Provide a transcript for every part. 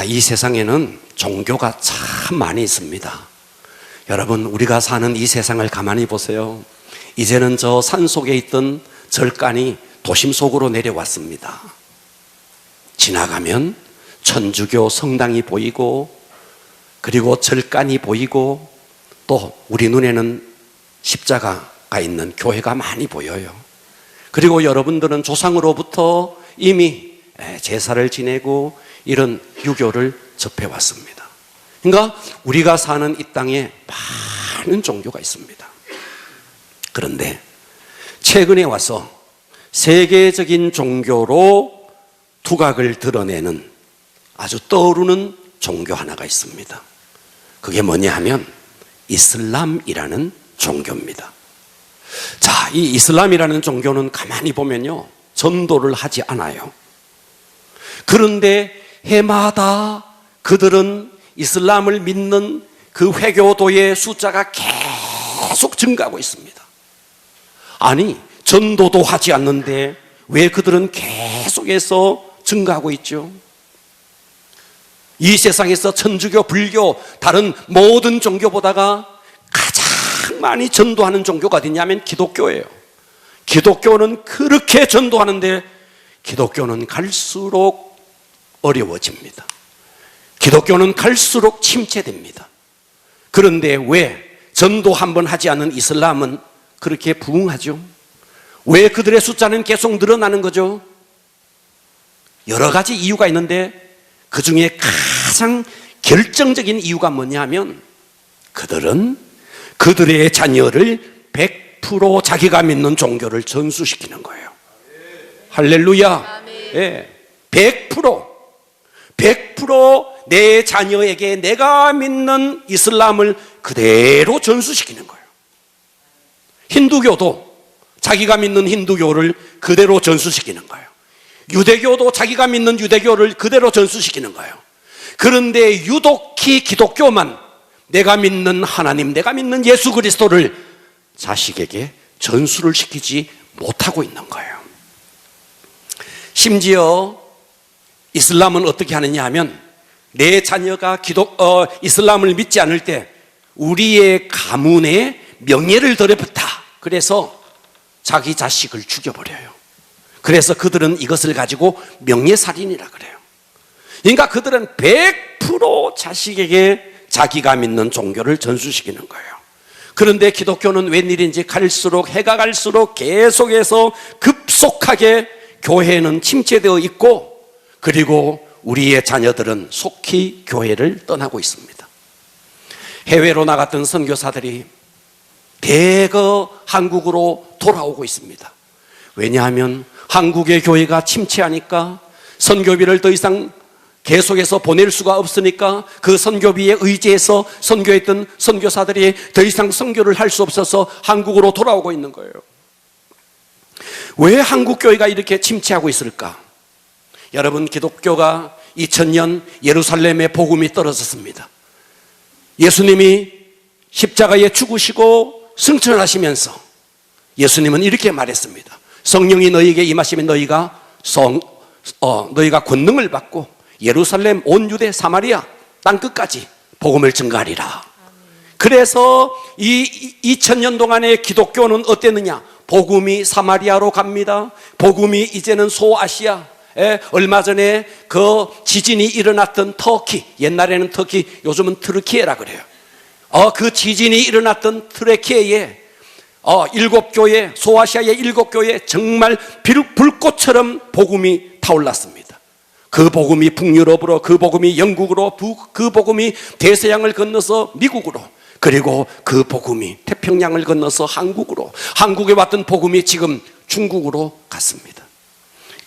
이 세상에는 종교가 참 많이 있습니다. 여러분, 우리가 사는 이 세상을 가만히 보세요. 이제는 저 산속에 있던 절간이 도심 속으로 내려왔습니다. 지나가면 천주교 성당이 보이고, 그리고 절간이 보이고, 또 우리 눈에는 십자가가 있는 교회가 많이 보여요. 그리고 여러분들은 조상으로부터 이미 제사를 지내고 이런 유교를 접해왔습니다. 그러니까 우리가 사는 이 땅에 많은 종교가 있습니다. 그런데 최근에 와서 세계적인 종교로 두각을 드러내는 아주 떠오르는 종교 하나가 있습니다. 그게 뭐냐 하면 이슬람이라는 종교입니다. 자, 이 이슬람이라는 종교는 가만히 보면요, 전도를 하지 않아요. 그런데 해마다 그들은 이슬람을 믿는 그 회교도의 숫자가 계속 증가하고 있습니다. 아니, 전도도 하지 않는데 왜 그들은 계속해서 증가하고 있죠? 이 세상에서 천주교, 불교, 다른 모든 종교보다가 가장 많이 전도하는 종교가 어디냐면 기독교예요. 기독교는 그렇게 전도하는데 기독교는 갈수록 어려워집니다. 기독교는 갈수록 침체됩니다. 그런데 왜 전도 한번 하지 않은 이슬람은 그렇게 부흥하죠? 왜 그들의 숫자는 계속 늘어나는 거죠? 여러 가지 이유가 있는데 그 중에 가장 결정적인 이유가 뭐냐 하면 그들은 그들의 자녀를 100% 자기가 믿는 종교를 전수시키는 거예요. 할렐루야. 예, 100% 내 자녀에게 내가 믿는 이슬람을 그대로 전수시키는 거예요. 힌두교도 자기가 믿는 힌두교를 그대로 전수시키는 거예요. 유대교도 자기가 믿는 유대교를 그대로 전수시키는 거예요. 그런데 유독히 기독교만 내가 믿는 하나님, 내가 믿는 예수 그리스도를 자식에게 전수를 시키지 못하고 있는 거예요. 심지어 이슬람은 어떻게 하느냐 하면 내 자녀가 이슬람을 믿지 않을 때 우리의 가문에 명예를 더럽혔다. 그래서 자기 자식을 죽여버려요. 그래서 그들은 이것을 가지고 명예살인이라 그래요. 그러니까 그들은 100% 자식에게 자기가 믿는 종교를 전수시키는 거예요. 그런데 기독교는 웬일인지 갈수록, 해가 갈수록 계속해서 급속하게 교회는 침체되어 있고, 그리고 우리의 자녀들은 속히 교회를 떠나고 있습니다. 해외로 나갔던 선교사들이 대거 한국으로 돌아오고 있습니다. 왜냐하면 한국의 교회가 침체하니까 선교비를 더 이상 계속해서 보낼 수가 없으니까 그 선교비에 의지해서 선교했던 선교사들이 더 이상 선교를 할 수 없어서 한국으로 돌아오고 있는 거예요. 왜 한국 교회가 이렇게 침체하고 있을까? 여러분, 기독교가 2000년 예루살렘에 복음이 떨어졌습니다. 예수님이 십자가에 죽으시고 승천하시면서 예수님은 이렇게 말했습니다. 성령이 너희에게 임하시면 너희가 권능을 받고 예루살렘, 온 유대, 사마리아 땅끝까지 복음을 증거하리라. 그래서 이 2000년 동안의 기독교는 어땠느냐? 복음이 사마리아로 갑니다. 복음이 이제는 소아시아, 얼마 전에 그 지진이 일어났던 터키, 옛날에는 터키, 요즘은 트르키에라 그래요. 그 지진이 일어났던 트르키에에 7교회, 소아시아의 7교회 정말 불꽃처럼 복음이 타올랐습니다. 그 복음이 북유럽으로, 그 복음이 영국으로, 그 복음이 대서양을 건너서 미국으로, 그리고 그 복음이 태평양을 건너서 한국으로, 한국에 왔던 복음이 지금 중국으로 갔습니다.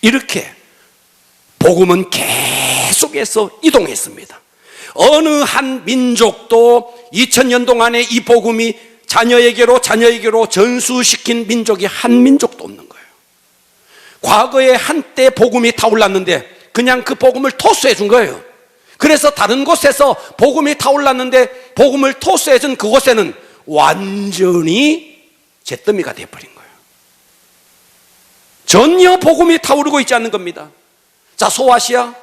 이렇게 복음은 계속해서 이동했습니다. 어느 한 민족도 2000년 동안에 이 복음이 자녀에게로 전수시킨 민족이 한 민족도 없는 거예요. 과거에 한때 복음이 타올랐는데 그냥 그 복음을 토스해 준 거예요. 그래서 다른 곳에서 복음이 타올랐는데 복음을 토스해 준 그곳에는 완전히 잿더미가 되어버린 거예요. 전혀 복음이 타오르고 있지 않는 겁니다. 자, 소아시아,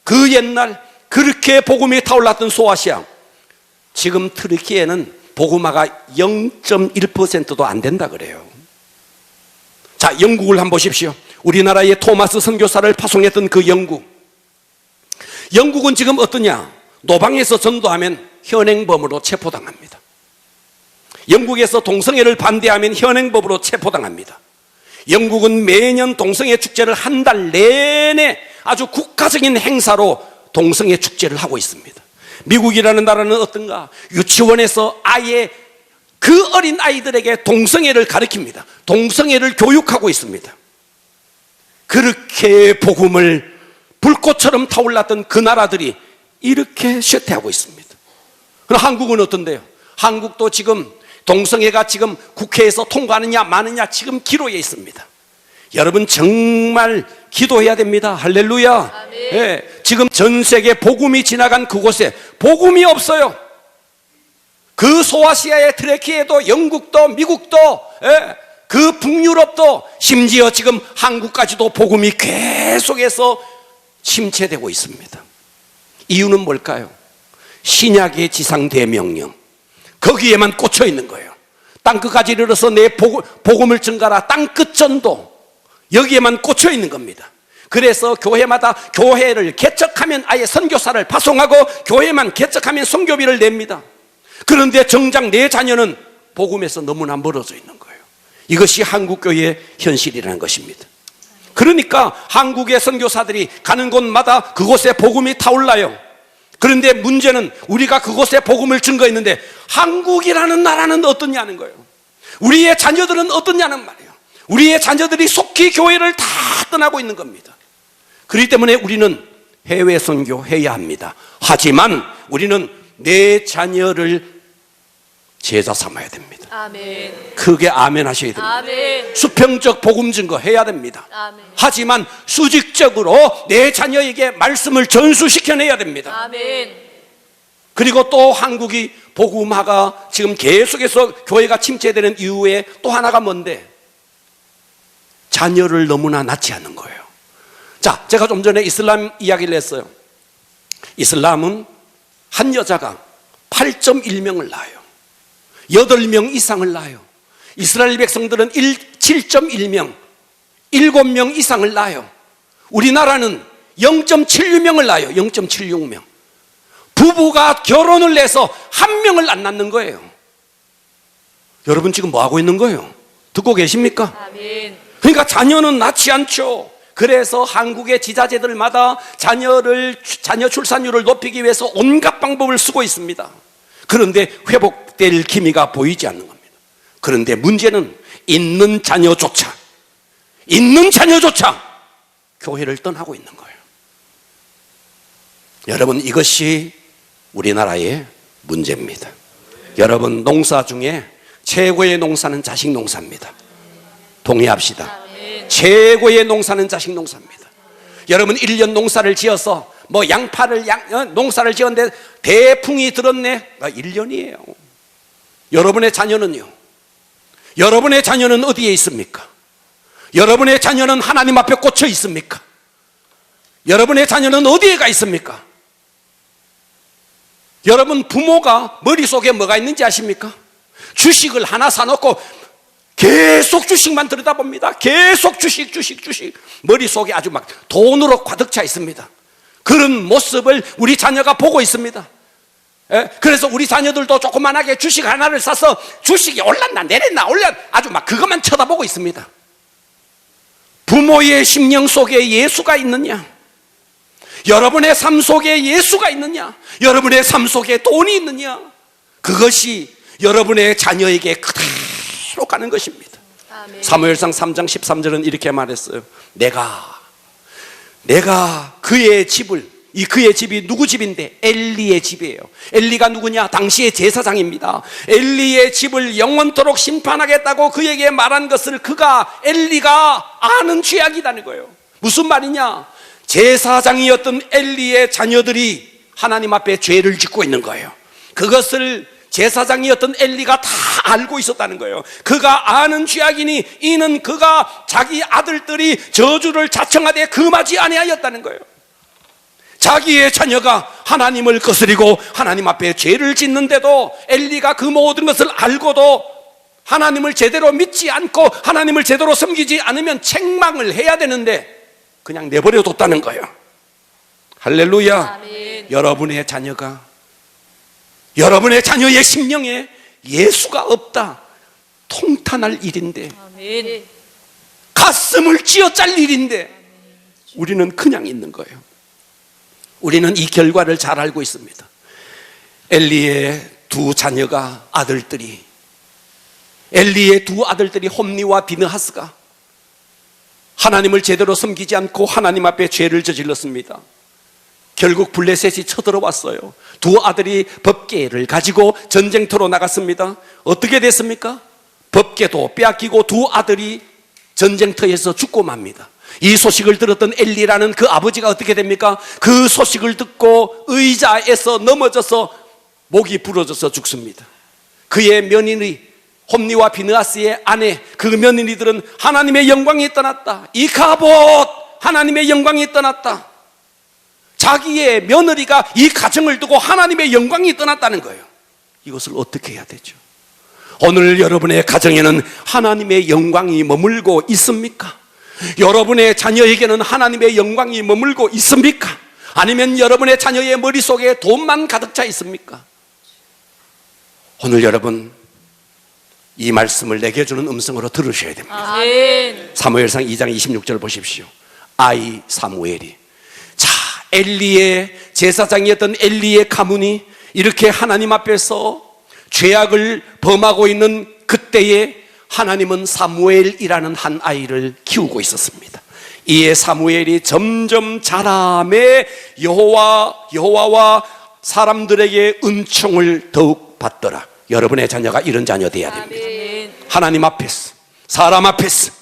그 옛날 그렇게 복음이 타올랐던 소아시아, 지금 터키에는 복음화가 0.1%도 안 된다 그래요. 자, 영국을 한번 보십시오. 우리나라의 토마스 선교사를 파송했던 그 영국은 지금 어떠냐? 노방에서 전도하면 현행범으로 체포당합니다. 영국에서 동성애를 반대하면 현행범으로 체포당합니다. 영국은 매년 동성애 축제를 한 달 내내 아주 국가적인 행사로 동성애 축제를 하고 있습니다. 미국이라는 나라는 어떤가? 유치원에서 아예 그 어린 아이들에게 동성애를 가르칩니다. 동성애를 교육하고 있습니다. 그렇게 복음을 불꽃처럼 타올랐던 그 나라들이 이렇게 쇠퇴하고 있습니다. 그럼 한국은 어떤데요? 한국도 지금 동성애가 지금 국회에서 통과하느냐 마느냐 지금 기로에 있습니다. 여러분 정말 기도해야 됩니다. 할렐루야. 예, 지금 전 세계 복음이 지나간 그곳에 복음이 없어요. 그 소아시아의 트레키에도 영국도 미국도 그 북유럽도 심지어 지금 한국까지도 복음이 계속해서 침체되고 있습니다. 이유는 뭘까요? 신약의 지상대명령, 거기에만 꽂혀 있는 거예요. 땅끝까지 이르러서 내 복음을 전가라. 땅끝 전도, 여기에만 꽂혀 있는 겁니다. 그래서 교회마다 교회를 개척하면 아예 선교사를 파송하고 교회만 개척하면 선교비를 냅니다. 그런데 정작 내 자녀는 복음에서 너무나 멀어져 있는 거예요. 이것이 한국교회의 현실이라는 것입니다. 그러니까 한국의 선교사들이 가는 곳마다 그곳에 복음이 타올라요. 그런데 문제는 우리가 그곳에 복음을 증거했는데 한국이라는 나라는 어떠냐는 거예요. 우리의 자녀들은 어떠냐는 말이에요. 우리의 자녀들이 속히 교회를 다 떠나고 있는 겁니다. 그렇기 때문에 우리는 해외 선교해야 합니다. 하지만 우리는 내 자녀를 제자 삼아야 됩니다. 아멘. 크게 아멘 하셔야 됩니다. 아멘. 수평적 복음 증거 해야 됩니다. 아멘. 하지만 수직적으로 내 자녀에게 말씀을 전수시켜내야 됩니다. 아멘. 그리고 또 한국이 복음화가 지금 계속해서 교회가 침체되는 이유에 또 하나가 뭔데? 자녀를 너무나 낳지 않는 거예요. 자, 제가 좀 전에 이슬람 이야기를 했어요. 이슬람은 한 여자가 8.1명을 낳아요. 8명 이상을 낳아요. 이스라엘 백성들은 7.1명, 7명 이상을 낳아요. 우리나라는 0.76명을 낳아요. 0.76명. 부부가 결혼을 해서 한 명을 안 낳는 거예요. 여러분 지금 뭐 하고 있는 거예요? 듣고 계십니까? 아멘. 그러니까 자녀는 낳지 않죠. 그래서 한국의 지자체들마다 자녀 출산율을 높이기 위해서 온갖 방법을 쓰고 있습니다. 그런데 회복될 기미가 보이지 않는 겁니다. 그런데 문제는 있는 자녀조차 교회를 떠나고 있는 거예요. 여러분 이것이 우리나라의 문제입니다. 여러분 농사 중에 최고의 농사는 자식 농사입니다. 동의합시다. 최고의 농사는 자식 농사입니다. 여러분 1년 농사를 지어서 뭐 양파를 농사를 지었는데 대풍이 들었네. 1년이에요. 여러분의 자녀는요? 여러분의 자녀는 어디에 있습니까? 여러분의 자녀는 하나님 앞에 꽂혀 있습니까? 여러분의 자녀는 어디에 가 있습니까? 여러분 부모가 머릿속에 뭐가 있는지 아십니까? 주식을 하나 사놓고 계속 주식만 들여다봅니다. 계속 주식. 머릿속에 아주 막 돈으로 가득 차 있습니다. 그런 모습을 우리 자녀가 보고 있습니다. 그래서 우리 자녀들도 조그만하게 주식 하나를 사서 주식이 올랐나 내렸나 아주 막 그것만 쳐다보고 있습니다. 부모의 심령 속에 예수가 있느냐? 여러분의 삶 속에 예수가 있느냐? 여러분의 삶 속에 돈이 있느냐? 그것이 여러분의 자녀에게 그대로 가는 것입니다. 아멘. 사무엘상 3장 13절은 이렇게 말했어요. 내가 그의 집이 누구 집인데? 엘리의 집이에요. 엘리가 누구냐? 당시의 제사장입니다. 엘리의 집을 영원토록 심판하겠다고 그에게 말한 것을 엘리가 아는 죄악이라는 거예요. 무슨 말이냐? 제사장이었던 엘리의 자녀들이 하나님 앞에 죄를 짓고 있는 거예요. 그것을 제사장이었던 엘리가 다 알고 있었다는 거예요. 그가 아는 죄악이니 이는 그가 자기 아들들이 저주를 자청하되 금하지 아니하였다는 거예요. 자기의 자녀가 하나님을 거스리고 하나님 앞에 죄를 짓는데도 엘리가 그 모든 것을 알고도 하나님을 제대로 믿지 않고 하나님을 제대로 섬기지 않으면 책망을 해야 되는데 그냥 내버려 뒀다는 거예요. 할렐루야. 아멘. 여러분의 자녀가, 여러분의 자녀의 심령에 예수가 없다, 통탄할 일인데, 아멘. 가슴을 쥐어짤 일인데 우리는 그냥 있는 거예요. 우리는 이 결과를 잘 알고 있습니다. 엘리의 두 자녀가, 엘리의 두 아들들이 홈니와 비느하스가 하나님을 제대로 섬기지 않고 하나님 앞에 죄를 저질렀습니다. 결국 블레셋이 쳐들어왔어요. 두 아들이 법궤를 가지고 전쟁터로 나갔습니다. 어떻게 됐습니까? 법궤도 빼앗기고 두 아들이 전쟁터에서 죽고 맙니다. 이 소식을 들었던 엘리라는 그 아버지가 어떻게 됩니까? 그 소식을 듣고 의자에서 넘어져서 목이 부러져서 죽습니다. 그의 며느리 홈니와 비느하스의 아내, 그 며느리들은 하나님의 영광이 떠났다, 이카봇, 하나님의 영광이 떠났다. 자기의 며느리가 이 가정을 두고 하나님의 영광이 떠났다는 거예요. 이것을 어떻게 해야 되죠? 오늘 여러분의 가정에는 하나님의 영광이 머물고 있습니까? 여러분의 자녀에게는 하나님의 영광이 머물고 있습니까? 아니면 여러분의 자녀의 머릿속에 돈만 가득 차 있습니까? 오늘 여러분, 이 말씀을 내게 주는 음성으로 들으셔야 됩니다. 아멘. 사무엘상 2장 26절 보십시오. 아이 사무엘이, 자, 엘리의 제사장이었던 엘리의 가문이 이렇게 하나님 앞에서 죄악을 범하고 있는 그때에 하나님은 사무엘이라는 한 아이를 키우고 있었습니다. 이에 사무엘이 점점 자라매 여호와와 사람들에게 은총을 더욱 받더라. 여러분의 자녀가 이런 자녀 되어야 됩니다. 아멘. 하나님 앞에서, 사람 앞에서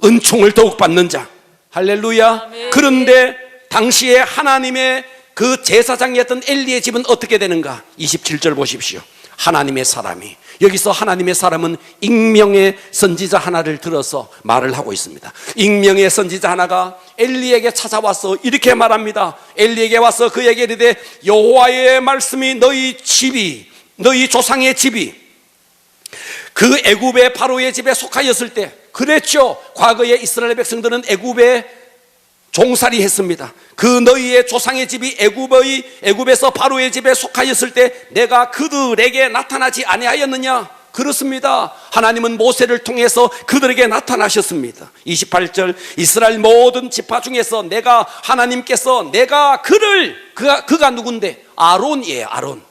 은총을 더욱 받는 자. 할렐루야. 아멘. 그런데 당시에 하나님의 그 제사장이었던 엘리의 집은 어떻게 되는가? 27절 보십시오. 하나님의 사람이, 여기서 하나님의 사람은 익명의 선지자 하나를 들어서 말을 하고 있습니다. 익명의 선지자 하나가 엘리에게 찾아와서 이렇게 말합니다. 엘리에게 와서 그에게 이르되, 여호와의 말씀이 너희 조상의 집이 그 애굽의 바로의 집에 속하였을 때, 그랬죠. 과거에 이스라엘 백성들은 애굽에 종살이 했습니다. 그 너희의 조상의 집이 애굽에서 바로의 집에 속하였을 때 내가 그들에게 나타나지 아니하였느냐? 그렇습니다. 하나님은 모세를 통해서 그들에게 나타나셨습니다. 28절, 이스라엘 모든 지파 중에서 하나님께서 그가 누군데? 아론이에요. 아론.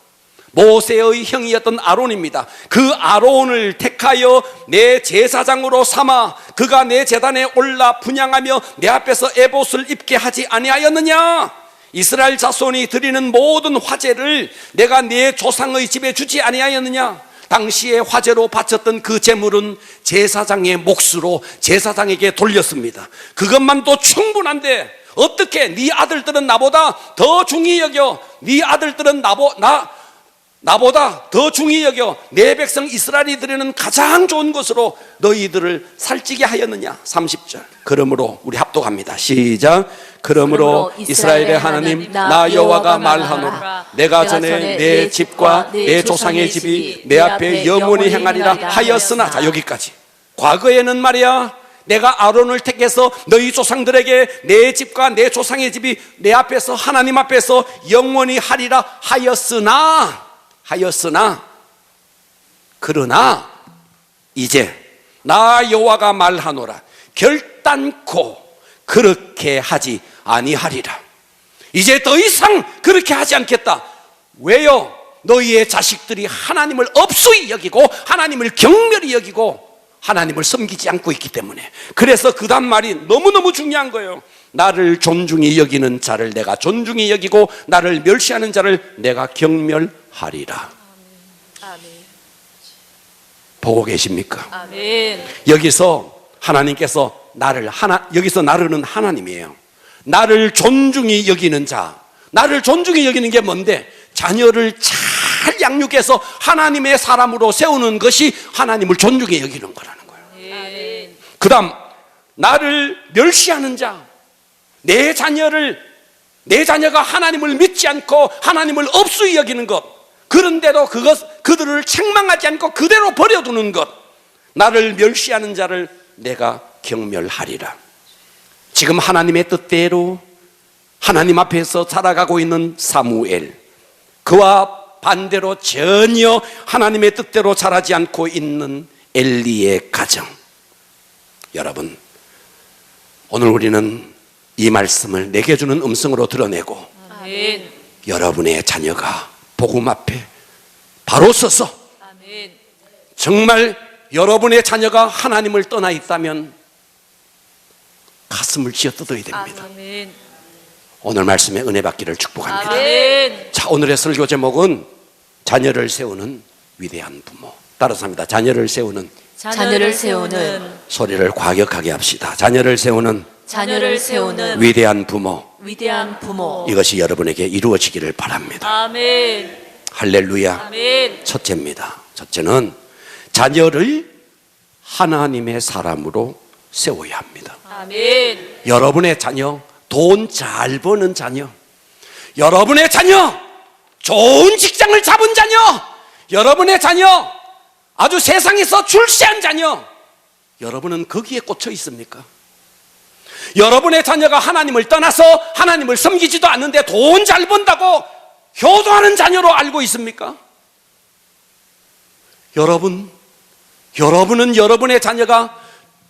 모세의 형이었던 아론입니다. 그 아론을 택하여 내 제사장으로 삼아 그가 내 제단에 올라 분향하며 내 앞에서 에봇을 입게 하지 아니하였느냐? 이스라엘 자손이 드리는 모든 화제를 내가 내 조상의 집에 주지 아니하였느냐? 당시에 화제로 바쳤던 그 제물은 제사장의 몫으로 제사장에게 돌렸습니다. 그것만도 충분한데 어떻게 네 아들들은 나보다 더 중히 여겨, 네 아들들은 나보다 더 중히 여겨 내 백성 이스라엘이 드리는 가장 좋은 것으로 너희들을 살찌게 하였느냐? 30절. 그러므로 우리 합독합니다. 시작. 그러므로 이스라엘의 하나님 나 여호와가 말하노라. 내가 전에 내 집과 내 조상의 집이 내 앞에 영원히 행하리라 하였으나. 자, 여기까지. 과거에는 말이야, 내가 아론을 택해서 너희 조상들에게 내 집과 내 조상의 집이 내 앞에서, 하나님 앞에서 영원히 하리라 하였으나 그러나 이제 나 여호와가 말하노라. 결단코 그렇게 하지 아니하리라. 이제 더 이상 그렇게 하지 않겠다. 왜요? 너희의 자식들이 하나님을 업수히 여기고 하나님을 경멸히 여기고 하나님을 섬기지 않고 있기 때문에. 그래서 그 다음 말이 너무너무 중요한 거예요. 나를 존중히 여기는 자를 내가 존중히 여기고 나를 멸시하는 자를 내가 경멸하리라. 아멘. 보고 계십니까? 아멘. 여기서 하나님께서 여기서 나르는 하나님이에요. 나를 존중히 여기는 자. 나를 존중히 여기는 게 뭔데? 자녀를 잘 양육해서 하나님의 사람으로 세우는 것이 하나님을 존중히 여기는 거라는 거예요. 아멘. 그 다음, 나를 멸시하는 자. 내 자녀를 내 자녀가 하나님을 믿지 않고 하나님을 없이 여기는 것, 그런데도 그들을 책망하지 않고 그대로 버려두는 것, 나를 멸시하는 자를 내가 경멸하리라. 지금 하나님의 뜻대로 하나님 앞에서 살아가고 있는 사무엘, 그와 반대로 전혀 하나님의 뜻대로 자라지 않고 있는 엘리의 가정. 여러분, 오늘 우리는 이 말씀을 내게 주는 음성으로 드러내고, 아멘. 여러분의 자녀가 복음 앞에 바로 서서 아멘. 정말 여러분의 자녀가 하나님을 떠나 있다면 가슴을 쥐어 뜯어야 됩니다. 아멘. 오늘 말씀에 은혜 받기를 축복합니다. 아멘. 자, 오늘의 설교 제목은 자녀를 세우는 위대한 부모. 따라서 합니다. 자녀를 세우는 자녀를 세우는 소리를 과격하게 합시다. 자녀를 세우는 위대한 부모. 위대한 부모. 이것이 여러분에게 이루어지기를 바랍니다. 아멘. 할렐루야. 아멘. 첫째입니다. 첫째는 자녀를 하나님의 사람으로 세워야 합니다. 아멘. 여러분의 자녀, 돈 잘 버는 자녀, 여러분의 자녀, 좋은 직장을 잡은 자녀, 여러분의 자녀, 아주 세상에서 출세한 자녀, 여러분은 거기에 꽂혀 있습니까? 여러분의 자녀가 하나님을 떠나서 하나님을 섬기지도 않는데 돈 잘 번다고 효도하는 자녀로 알고 있습니까? 여러분은 여러분의 자녀가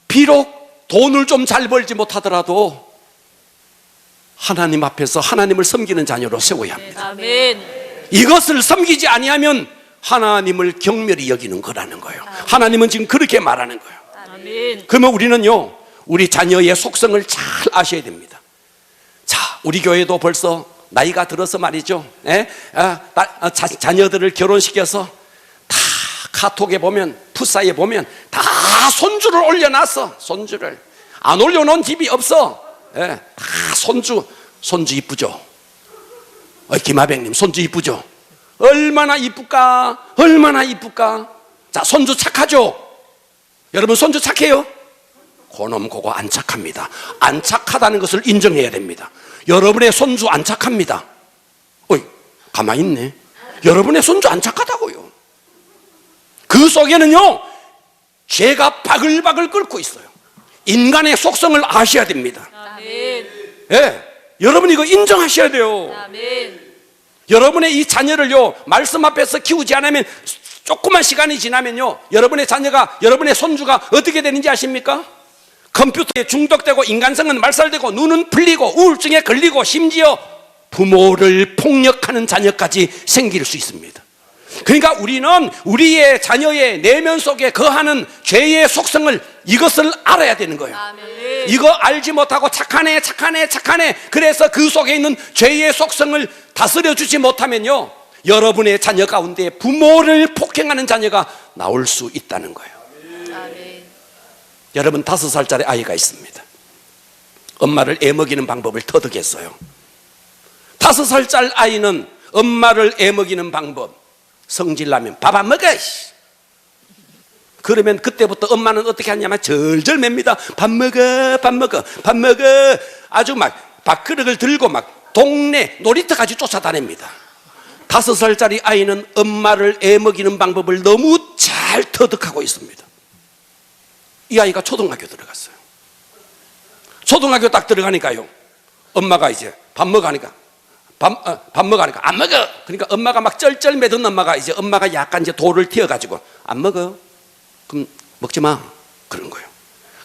비록 돈을 좀 잘 벌지 못하더라도 하나님 앞에서 하나님을 섬기는 자녀로 세워야 합니다. 아멘. 이것을 섬기지 아니하면 하나님을 경멸히 여기는 거라는 거예요. 하나님은 지금 그렇게 말하는 거예요. 아멘. 그러면 우리는요, 우리 자녀의 속성을 잘 아셔야 됩니다. 자, 우리 교회도 벌써 나이가 들어서 말이죠, 자녀들을 결혼시켜서 다 카톡에 보면, 풋사에 보면 다 손주를 올려놨어. 손주를 안 올려놓은 집이 없어. 다 손주 이쁘죠? 김하백님 손주 이쁘죠? 얼마나 이쁠까? 얼마나 이쁠까? 자, 손주 착하죠? 여러분, 손주 착해요? 그놈 그거 안 착합니다. 안 착하다는 것을 인정해야 됩니다. 여러분의 손주 안 착합니다. 어이, 가만히 있네. 여러분의 손주 안 착하다고요. 그 속에는요, 죄가 바글바글 끓고 있어요. 인간의 속성을 아셔야 됩니다. 아멘. 예, 여러분 이거 인정하셔야 돼요. 아멘. 여러분의 이 자녀를요, 말씀 앞에서 키우지 않으면 조그만 시간이 지나면요, 여러분의 자녀가, 여러분의 손주가 어떻게 되는지 아십니까? 컴퓨터에 중독되고 인간성은 말살되고 눈은 풀리고 우울증에 걸리고 심지어 부모를 폭력하는 자녀까지 생길 수 있습니다. 그러니까 우리는 우리의 자녀의 내면 속에 거하는 죄의 속성을, 이것을 알아야 되는 거예요. 아멘. 이거 알지 못하고 착하네. 그래서 그 속에 있는 죄의 속성을 다스려주지 못하면요, 여러분의 자녀 가운데 부모를 폭행하는 자녀가 나올 수 있다는 거예요. 아멘. 여러분, 5살짜리 아이가 있습니다. 엄마를 애먹이는 방법을 터득했어요. 5살짜리 아이는 엄마를 애먹이는 방법, 성질나면 밥 안 먹어. 그러면 그때부터 엄마는 어떻게 하냐면 절절 맵니다. 밥 먹어. 아주 막 밥그릇을 들고 막 동네 놀이터까지 쫓아다닙니다. 5살짜리 아이는 엄마를 애먹이는 방법을 너무 잘 터득하고 있습니다. 이 아이가 초등학교 들어갔어요. 초등학교 딱 들어가니까요, 엄마가 이제 밥 먹으니까 안 먹어. 그러니까 엄마가 막 쩔쩔 매던 엄마가 이제 엄마가 약간 이제 돌을 튀어가지고 안 먹어. 그럼 먹지 마. 그런 거예요.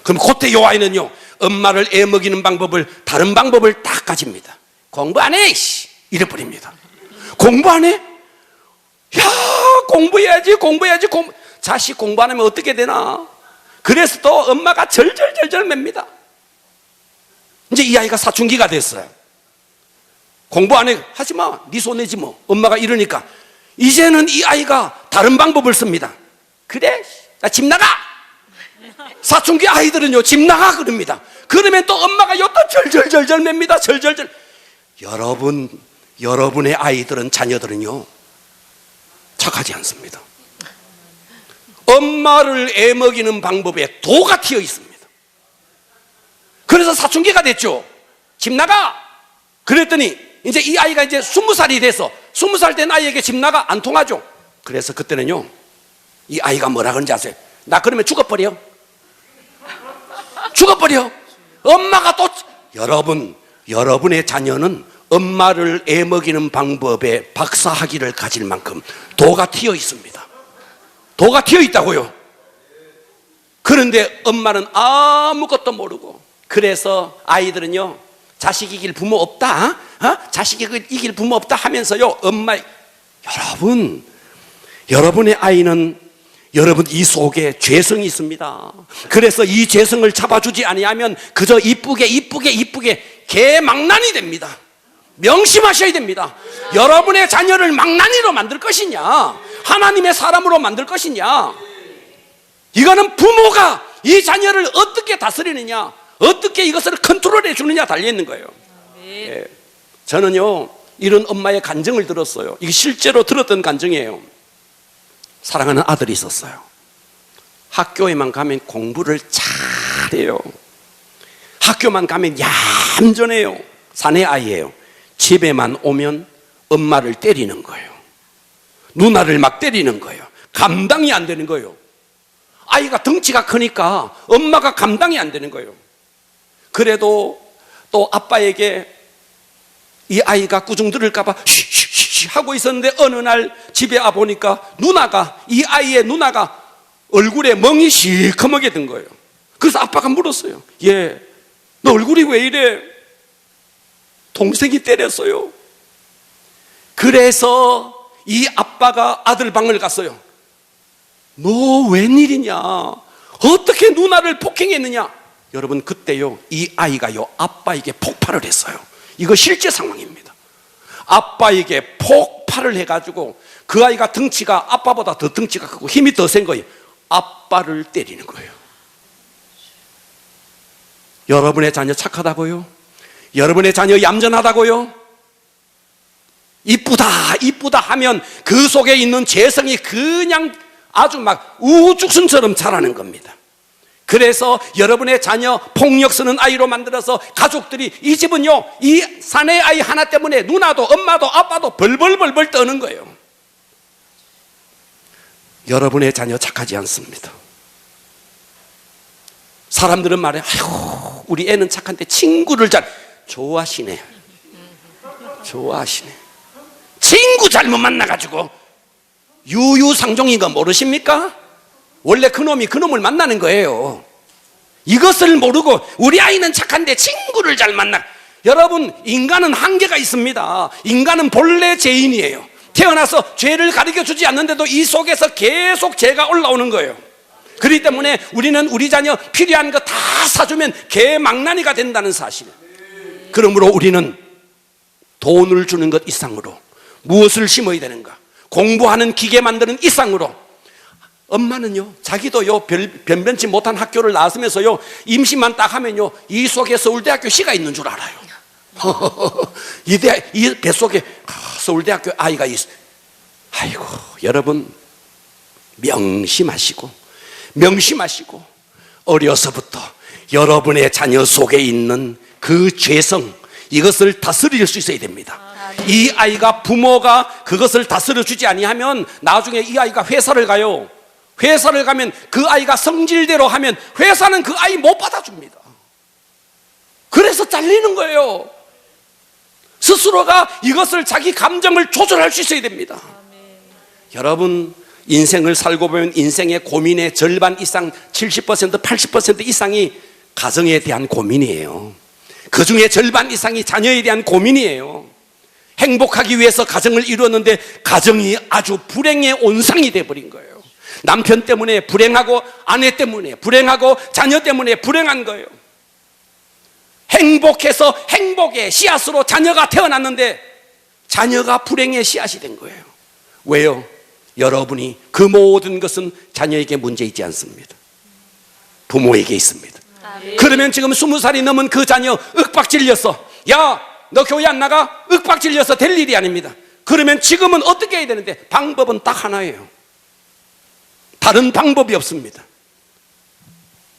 그럼 그때 요 아이는요, 엄마를 애먹이는 방법을, 다른 방법을 다 가집니다. 공부 안 해. 이래버립니다. 공부 안 해? 야, 공부해야지. 자식 공부 안 하면 어떻게 되나? 그래서 또 엄마가 절절 맵니다. 이제 이 아이가 사춘기가 됐어요. 공부 안 해. 하지 마. 네 손해지 뭐. 엄마가 이러니까 이제는 이 아이가 다른 방법을 씁니다. 그래, 나 집 나가. 사춘기 아이들은요, 집 나가 그럽니다. 그러면 또 엄마가 요또 절절 맵니다. 절절. 여러분의 아이들은, 자녀들은요, 착하지 않습니다. 엄마를 애먹이는 방법에 도가 튀어 있습니다. 그래서 사춘기가 됐죠. 집 나가. 그랬더니 이제 이 아이가 이제 20살이 돼서 20살 된 아이에게 집 나가 안 통하죠. 그래서 그때는요, 이 아이가 뭐라 그런지 아세요? 나 그러면 죽어버려. 죽어버려. 엄마가 또, 여러분의 자녀는 엄마를 애먹이는 방법에 박사학위를 가질 만큼 도가 튀어 있습니다. 도가 튀어 있다고요. 그런데 엄마는 아무것도 모르고, 그래서 아이들은요, 자식 이길 부모 없다, 자식 이길 부모 없다 하면서요, 여러분의 아이는 여러분 이 속에 죄성이 있습니다. 그래서 이 죄성을 잡아주지 아니하면 그저 이쁘게 개망난이 됩니다. 명심하셔야 됩니다. 여러분의 자녀를 망나니로 만들 것이냐, 하나님의 사람으로 만들 것이냐, 이거는 부모가 이 자녀를 어떻게 다스리느냐, 어떻게 이것을 컨트롤해 주느냐 달려있는 거예요. 예. 저는요, 이런 엄마의 간증을 들었어요. 이게 실제로 들었던 간증이에요. 사랑하는 아들이 있었어요. 학교에만 가면 공부를 잘해요. 학교만 가면 얌전해요. 사내 아이예요. 집에만 오면 엄마를 때리는 거예요. 누나를 막 때리는 거예요. 감당이 안 되는 거예요. 아이가 덩치가 크니까 엄마가 감당이 안 되는 거예요. 그래도 또 아빠에게 이 아이가 꾸중 들을까봐 쉬쉬쉬 하고 있었는데, 어느 날 집에 와 보니까 이 아이의 누나가 얼굴에 멍이 시커멓게 든 거예요. 그래서 아빠가 물었어요. 얘, 너 얼굴이 왜 이래? 동생이 때렸어요. 그래서 이 아빠가 아들 방을 갔어요. 너 웬일이냐? 어떻게 누나를 폭행했느냐? 여러분, 그때요, 이 아이가요, 아빠에게 폭발을 했어요. 이거 실제 상황입니다. 아빠에게 폭발을 해가지고 그 아이가 덩치가 아빠보다 더 덩치가 크고 힘이 더 센 거예요. 아빠를 때리는 거예요. 여러분의 자녀 착하다고요? 여러분의 자녀 얌전하다고요? 이쁘다 하면 그 속에 있는 재성이 그냥 아주 막 우죽순처럼 자라는 겁니다. 그래서 여러분의 자녀 폭력 쓰는 아이로 만들어서 가족들이, 이 집은요, 이 사내 아이 하나 때문에 누나도 엄마도 아빠도 벌벌벌벌 떠는 거예요. 여러분의 자녀 착하지 않습니다. 사람들은 말해, 아이고, 우리 애는 착한데 친구를 좋아하시네. 친구 잘못 만나가지고 유유상종인 거 모르십니까? 원래 그놈이 그놈을 만나는 거예요. 이것을 모르고 우리 아이는 착한데 친구를 잘 만나. 여러분, 인간은 한계가 있습니다. 인간은 본래 죄인이에요. 태어나서 죄를 가르쳐주지 않는데도 이 속에서 계속 죄가 올라오는 거예요. 그렇기 때문에 우리는 우리 자녀 필요한 거 다 사주면 개망나니가 된다는 사실. 그러므로 우리는 돈을 주는 것 이상으로 무엇을 심어야 되는가, 공부하는 기계 만드는 이상으로. 엄마는요, 자기도요, 변변치 못한 학교를 나왔으면서요, 임시만 딱 하면요, 이 속에 서울대학교 시가 있는 줄 알아요. 이 뱃속에 서울대학교 아이가 있어. 아이고, 여러분, 명심하시고 어려서부터 여러분의 자녀 속에 있는 그 죄성, 이것을 다스릴 수 있어야 됩니다. 이 아이가, 부모가 그것을 다스려 주지 아니하면 나중에 이 아이가 회사를 가요. 회사를 가면 그 아이가 성질대로 하면 회사는 그 아이 못 받아줍니다. 그래서 잘리는 거예요. 스스로가 이것을, 자기 감정을 조절할 수 있어야 됩니다. 여러분, 인생을 살고 보면 인생의 고민의 절반 이상, 70%, 80% 이상이 가정에 대한 고민이에요. 그 중에 절반 이상이 자녀에 대한 고민이에요. 행복하기 위해서 가정을 이루었는데 가정이 아주 불행의 온상이 되어버린 거예요. 남편 때문에 불행하고, 아내 때문에 불행하고, 자녀 때문에 불행한 거예요. 행복해서 행복의 씨앗으로 자녀가 태어났는데 자녀가 불행의 씨앗이 된 거예요. 왜요? 여러분이, 그 모든 것은 자녀에게 문제 있지 않습니다. 부모에게 있습니다. 그러면 지금 20살이 넘은 그 자녀 윽박질렸어. 야, 너 교회 안 나가? 윽박질려서 될 일이 아닙니다. 그러면 지금은 어떻게 해야 되는데? 방법은 딱 하나예요. 다른 방법이 없습니다.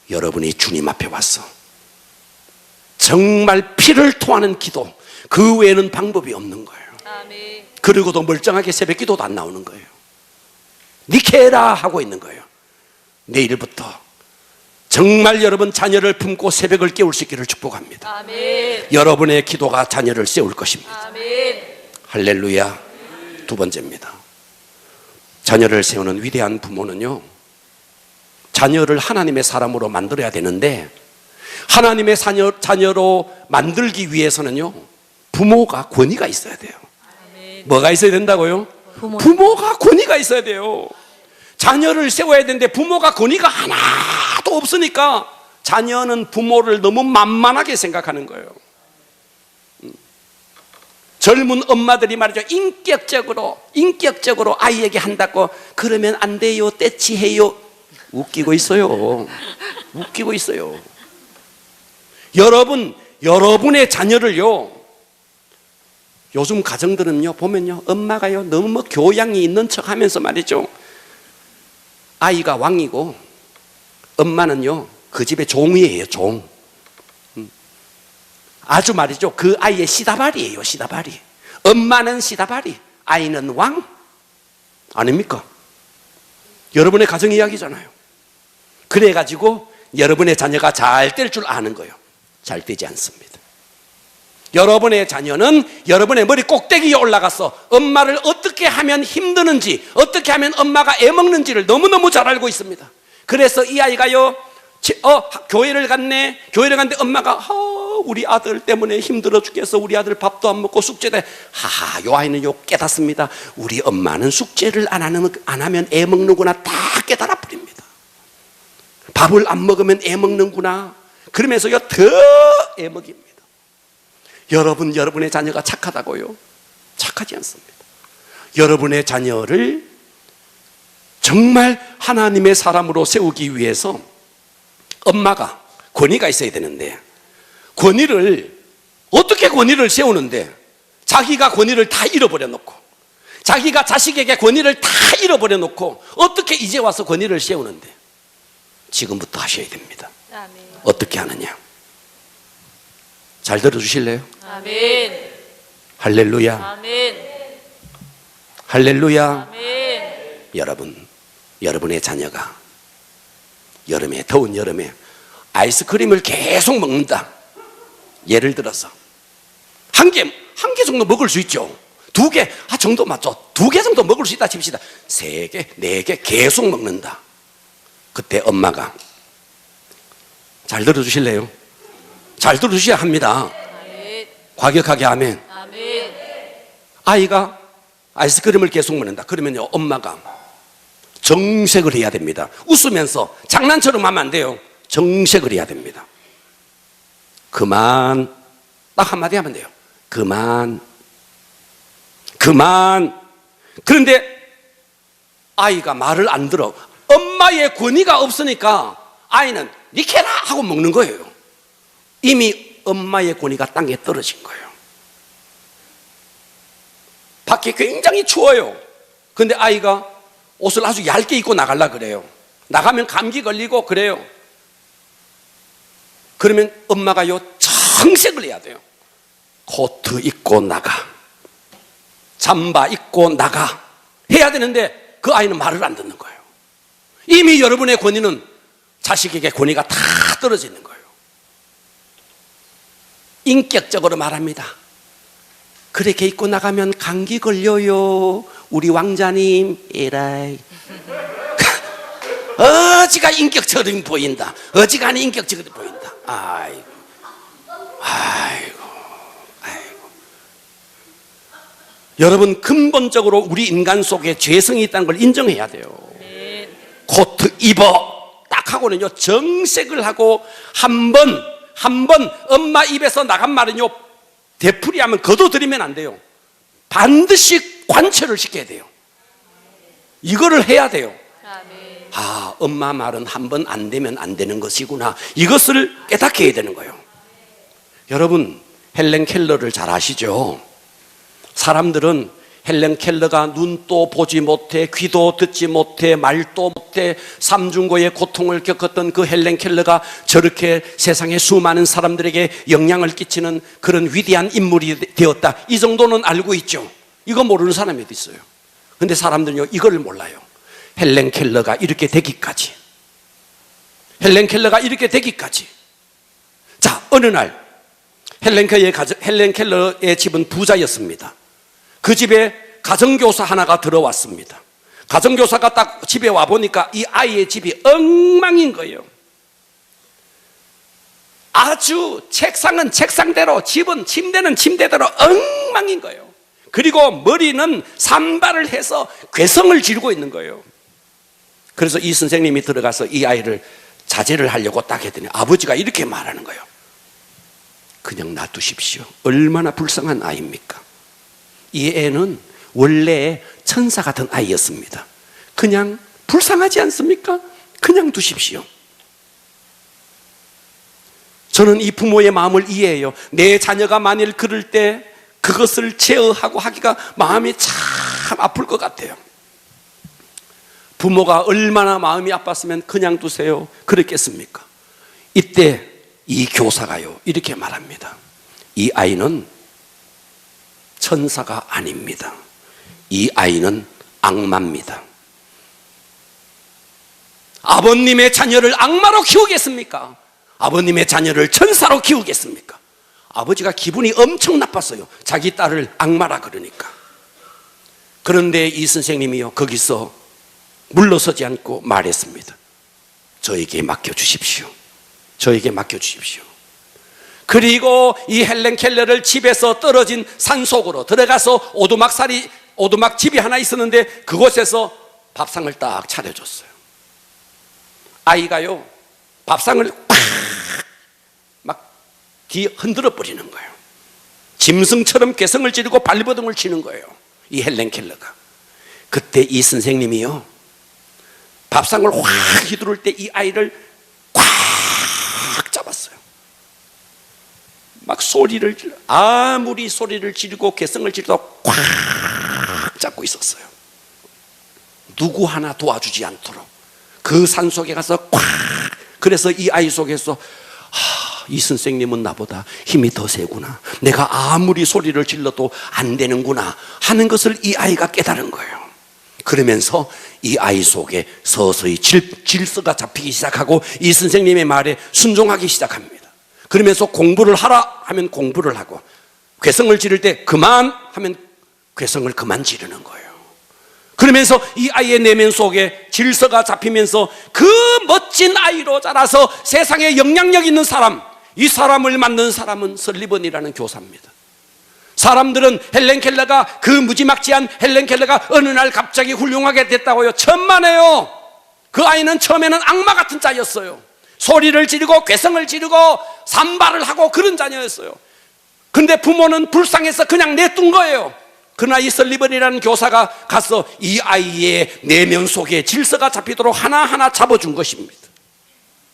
여러분이 주님 앞에 와서 정말 피를 토하는 기도, 그 외에는 방법이 없는 거예요. 아멘. 그리고도 멀쩡하게 새벽 기도도 안 나오는 거예요. 니케라 하고 있는 거예요. 내일부터 정말 여러분 자녀를 품고 새벽을 깨울 수 있기를 축복합니다. 아멘. 여러분의 기도가 자녀를 세울 것입니다. 아멘. 할렐루야. 두 번째입니다. 자녀를 세우는 위대한 부모는요, 자녀를 하나님의 사람으로 만들어야 되는데, 하나님의 자녀로 만들기 위해서는요, 부모가 권위가 있어야 돼요. 아멘. 뭐가 있어야 된다고요? 부모가 권위가 있어야 돼요. 자녀를 세워야 되는데 부모가 권위가 하나도 없으니까 자녀는 부모를 너무 만만하게 생각하는 거예요. 젊은 엄마들이 말이죠, 인격적으로 아이에게 한다고 그러면 안 돼요, 떼치해요. 웃기고 있어요. 웃기고 있어요. 여러분의 자녀를요, 요즘 가정들은요, 보면요, 엄마가요, 너무 교양이 있는 척 하면서 말이죠, 아이가 왕이고, 엄마는요, 그 집의 종이에요, 종. 아주 말이죠, 그 아이의 시다발이에요, 시다발이. 엄마는 시다발이, 아이는 왕. 아닙니까? 여러분의 가정 이야기잖아요. 그래가지고 여러분의 자녀가 잘 될 줄 아는 거예요. 잘 되지 않습니다. 여러분의 자녀는 여러분의 머리 꼭대기에 올라가서 엄마를 어떻게 하면 힘드는지, 어떻게 하면 엄마가 애먹는지를 너무너무 잘 알고 있습니다. 그래서 이 아이가요, 교회를 갔네. 교회를 갔는데 엄마가 우리 아들 때문에 힘들어 죽겠어. 우리 아들 밥도 안 먹고 숙제도 해. 요 아이는 요 깨닫습니다. 우리 엄마는 숙제를 안 하면 애 먹는구나. 다 깨달아 버립니다. 밥을 안 먹으면 애 먹는구나. 그러면서요, 더 애 먹입니다. 여러분의 자녀가 착하다고요? 착하지 않습니다. 여러분의 자녀를 정말 하나님의 사람으로 세우기 위해서 엄마가 권위가 있어야 되는데, 어떻게 권위를 세우는데, 자기가 권위를 다 잃어버려 놓고, 자기가 자식에게 권위를 다 잃어버려 놓고, 어떻게 이제 와서 권위를 세우는데, 지금부터 하셔야 됩니다. 아멘. 어떻게 하느냐? 잘 들어주실래요? 아멘. 할렐루야. 아멘. 할렐루야. 아멘. 여러분의 자녀가 더운 여름에 아이스크림을 계속 먹는다. 예를 들어서 한 개 정도 먹을 수 있죠. 2개 정도 맞죠. 2개 정도 먹을 수 있다 칩시다. 3개, 4개 계속 먹는다. 그때 엄마가, 잘 들어주실래요? 잘 들어주셔야 합니다. 아멘. 과격하게 아멘. 아멘. 아이가 아이스크림을 계속 먹는다. 그러면요, 엄마가 정색을 해야 됩니다. 웃으면서 장난처럼 하면 안 돼요. 정색을 해야 됩니다. 그만. 딱 한마디 하면 돼요. 그만. 그런데 아이가 말을 안 들어. 엄마의 권위가 없으니까 아이는 니케라 하고 먹는 거예요. 이미 엄마의 권위가 땅에 떨어진 거예요. 밖에 굉장히 추워요. 근데 아이가 옷을 아주 얇게 입고 나가려고 그래요. 나가면 감기 걸리고 그래요. 그러면 엄마가요, 정색을 해야 돼요. 코트 입고 나가, 잠바 입고 나가 해야 되는데 그 아이는 말을 안 듣는 거예요. 이미 여러분의 권위는, 자식에게 권위가 다 떨어져 있는 거예요. 인격적으로 말합니다. 그렇게 입고 나가면 감기 걸려요. 우리 왕자님, 에라이. 어지가 인격적으로 보인다. 어지간히 인격적으로 보인다. 아이고. 여러분, 근본적으로 우리 인간 속에 죄성이 있다는 걸 인정해야 돼요. 아멘. 코트 입어 딱 하고는요, 정색을 하고 한 번 엄마 입에서 나간 말은요, 되풀이하면 거둬들이면 안 돼요. 반드시 관철을 시켜야 돼요. 이거를 해야 돼요. 아멘. 엄마 말은 한 번 안 되면 안 되는 것이구나. 이것을 깨닫게 해야 되는 거예요. 여러분, 헬렌 켈러를 잘 아시죠? 사람들은 헬렌 켈러가 눈도 보지 못해, 귀도 듣지 못해, 말도 못해 삼중고의 고통을 겪었던 그 헬렌 켈러가 저렇게 세상의 수많은 사람들에게 영향을 끼치는 그런 위대한 인물이 되었다. 이 정도는 알고 있죠. 이거 모르는 사람이 어디 있어요? 근데 사람들은요, 이걸 몰라요. 헬렌 켈러가 이렇게 되기까지. 헬렌 켈러가 자, 어느 날 헬렌 켈러의 집은 부자였습니다. 그 집에 가정교사 하나가 들어왔습니다. 가정교사가 딱 집에 와보니까 이 아이의 집이 엉망인 거예요. 아주 책상은 책상대로, 집은 침대는 침대대로 엉망인 거예요. 그리고 머리는 산발을 해서 괴성을 지르고 있는 거예요. 그래서 이 선생님이 들어가서 이 아이를 자제를 하려고 딱 했더니 아버지가 이렇게 말하는 거예요. 그냥 놔두십시오. 얼마나 불쌍한 아이입니까? 이 애는 원래 천사 같은 아이였습니다. 그냥 불쌍하지 않습니까? 그냥 두십시오. 저는 이 부모의 마음을 이해해요. 내 자녀가 만일 그럴 때 그것을 제어하고 하기가 마음이 참 아플 것 같아요. 부모가 얼마나 마음이 아팠으면 그냥 두세요 그랬겠습니까? 이때 이 교사가요, 이렇게 말합니다. 이 아이는 천사가 아닙니다. 이 아이는 악마입니다. 아버님의 자녀를 악마로 키우겠습니까? 아버님의 자녀를 천사로 키우겠습니까? 아버지가 기분이 엄청 나빴어요. 자기 딸을 악마라 그러니까. 그런데 이 선생님이요, 거기서 물러서지 않고 말했습니다. 저에게 맡겨주십시오. 저에게 맡겨주십시오. 그리고 이 헬렌 켈러를 집에서 떨어진 산속으로 들어가서 오두막 집이 하나 있었는데 그곳에서 밥상을 딱 차려줬어요. 아이가요, 밥상을 막 흔들어 버리는 거예요. 짐승처럼 괴성을 지르고 발버둥을 치는 거예요. 이 헬렌 켈러가. 그때 이 선생님이요, 밥상을 확 휘두를 때 이 아이를 꽉 잡았어요. 막 아무리 소리를 지르고 괴성을 지르도 꽉 잡고 있었어요. 누구 하나 도와주지 않도록 그 산속에 가서 꽉. 그래서 이 아이 속에서 이 선생님은 나보다 힘이 더 세구나, 내가 아무리 소리를 질러도 안 되는구나 하는 것을 이 아이가 깨달은 거예요. 그러면서 이 아이 속에 서서히 질서가 잡히기 시작하고 이 선생님의 말에 순종하기 시작합니다. 그러면서 공부를 하라 하면 공부를 하고, 괴성을 지를 때 그만 하면 괴성을 그만 지르는 거예요. 그러면서 이 아이의 내면 속에 질서가 잡히면서 그 멋진 아이로 자라서 세상에 영향력 있는 사람, 이 사람을 만든 사람은 설리번이라는 교사입니다. 사람들은 헬렌 켈러가, 그 무지막지한 헬렌 켈러가 어느 날 갑자기 훌륭하게 됐다고요. 천만에요. 그 아이는 처음에는 악마 같은 자였어요. 소리를 지르고 괴성을 지르고 산발을 하고 그런 자녀였어요. 근데 부모는 불쌍해서 그냥 내둔 거예요. 그러나 이 설리번이라는 교사가 가서 이 아이의 내면 속에 질서가 잡히도록 하나하나 잡아준 것입니다.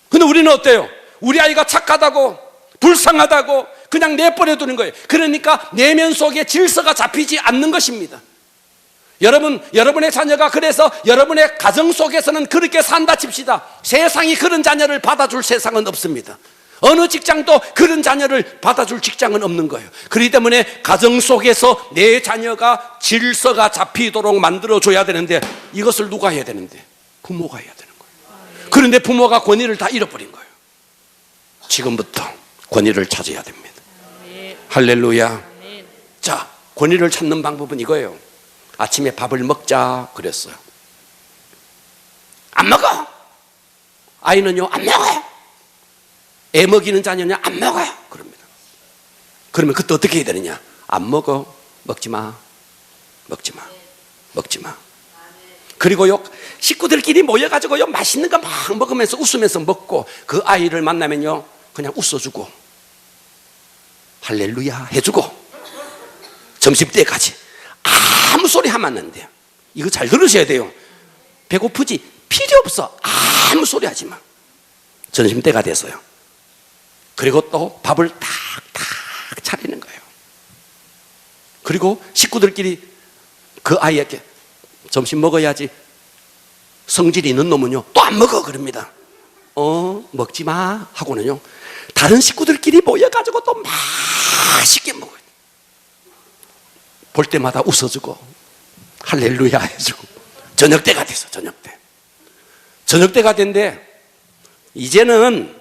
근데 우리는 어때요? 우리 아이가 착하다고, 불쌍하다고 그냥 내버려 두는 거예요. 그러니까 내면 속에 질서가 잡히지 않는 것입니다. 여러분의 자녀가 그래서 여러분의 가정 속에서는 그렇게 산다 칩시다. 세상이 그런 자녀를 받아줄 세상은 없습니다. 어느 직장도 그런 자녀를 받아줄 직장은 없는 거예요. 그렇기 때문에 가정 속에서 내 자녀가 질서가 잡히도록 만들어줘야 되는데, 이것을 누가 해야 되는데? 부모가 해야 되는 거예요. 그런데 부모가 권위를 다 잃어버린 거예요. 지금부터 권위를 찾아야 됩니다. 할렐루야. 자, 권위를 찾는 방법은 이거예요. 아침에 밥을 먹자 그랬어요. 안 먹어. 아이는요, 안 먹어요. 애 먹이는 자녀냐, 안 먹어요. 그럽니다. 그러면 그때 어떻게 해야 되느냐? 안 먹어. 먹지 마. 먹지 마. 먹지 마. 그리고요, 식구들끼리 모여가지고요, 맛있는 거 막 먹으면서 웃으면서 먹고, 그 아이를 만나면요, 그냥 웃어주고 할렐루야 해주고, 점심때까지 아무 소리 하면 안 돼요. 이거 잘 들으셔야 돼요. 배고프지? 필요 없어. 아무 소리 하지 마. 점심때가 됐어요. 그리고 또 밥을 탁탁 차리는 거예요. 그리고 식구들끼리 그 아이에게 점심 먹어야지. 성질이 있는 놈은요 또 안 먹어 그럽니다. 먹지 마 하고는요 다른 식구들끼리 모여가지고 또 맛있게 먹어요. 볼 때마다 웃어주고 할렐루야 해주고. 저녁 때가 됐어. 저녁 때가 됐는데 이제는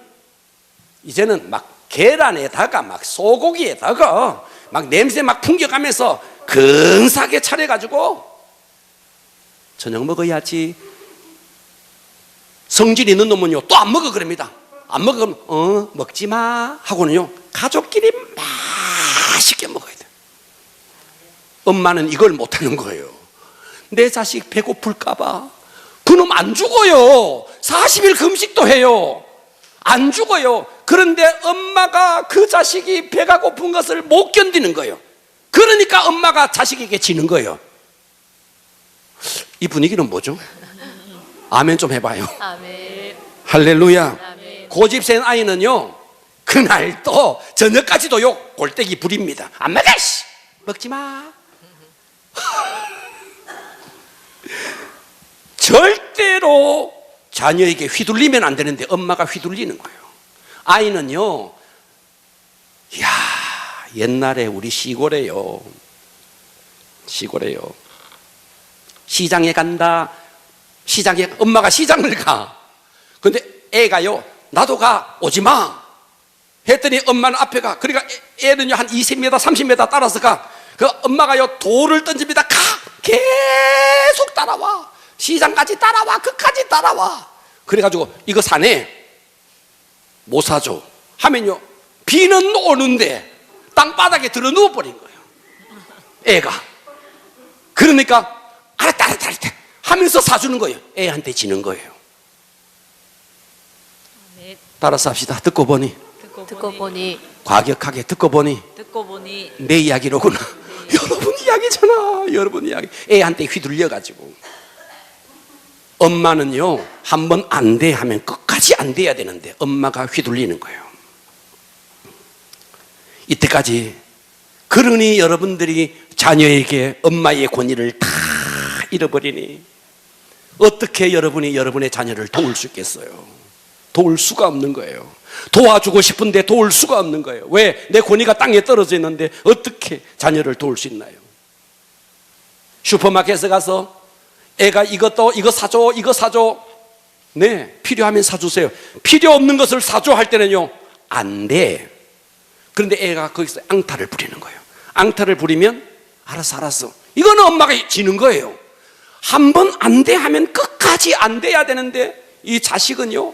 막 계란에다가 막 소고기에다가 막 냄새 막 풍겨가면서 근사하게 차려가지고 저녁 먹어야지. 성질 있는 놈은요 또 안 먹어 그럽니다. 안 먹어 그러면 먹지 마 하고는요 가족끼리 맛있게 먹어야 돼. 엄마는 이걸 못하는 거예요. 내 자식 배고플까봐. 그놈 안 죽어요. 40일 금식도 해요. 안 죽어요. 그런데 엄마가 그 자식이 배가 고픈 것을 못 견디는 거예요. 그러니까 엄마가 자식에게 지는 거예요. 이 분위기는 뭐죠? 아멘 좀 해봐요. 아멘. 할렐루야. 아멘. 고집센 아이는요 그날 또 저녁까지도요 골때기 부립니다. 안 먹어 씨. 먹지 마. 절대로 자녀에게 휘둘리면 안 되는데 엄마가 휘둘리는 거예요. 아이는요, 이야, 옛날에 우리 시골에요. 시장에 간다. 시장에, 엄마가 시장을 가. 근데 애가요, 나도 가, 오지 마. 했더니 엄마는 앞에 가. 그러니까 애는요, 한 20m, 30m 따라서 가. 그 엄마가요, 돌을 던집니다. 가! 계속 따라와. 시장까지 따라와. 끝까지 따라와. 그래가지고, 이거 사네. 못 사줘. 하면요, 비는 오는데 땅바닥에 들어 누워버린 거예요. 애가. 그러니까, 알았다. 하면서 사주는 거예요. 애한테 지는 거예요. 아멘. 따라서 합시다. 듣고 보니. 듣고 보니. 과격하게 듣고 보니. 내 내 이야기로구나. 여러분 이야기잖아. 여러분 이야기. 애한테 휘둘려가지고. 엄마는요, 한번 안 돼 하면 끝까지 안 돼야 되는데, 엄마가 휘둘리는 거예요. 이때까지. 그러니 여러분들이 자녀에게 엄마의 권위를 다 잃어버리니, 어떻게 여러분이 여러분의 자녀를 도울 수 있겠어요? 도울 수가 없는 거예요. 도와주고 싶은데 도울 수가 없는 거예요. 왜? 내 권위가 땅에 떨어져 있는데 어떻게 자녀를 도울 수 있나요? 슈퍼마켓에 가서 애가 이거 사줘. 네, 필요하면 사주세요. 필요 없는 것을 사줘 할 때는요, 안 돼. 그런데 애가 거기서 앙탈을 부리는 거예요. 앙탈을 부리면 알았어. 이거는 엄마가 지는 거예요. 한 번 안 돼 하면 끝까지 안 돼야 되는데, 이 자식은요,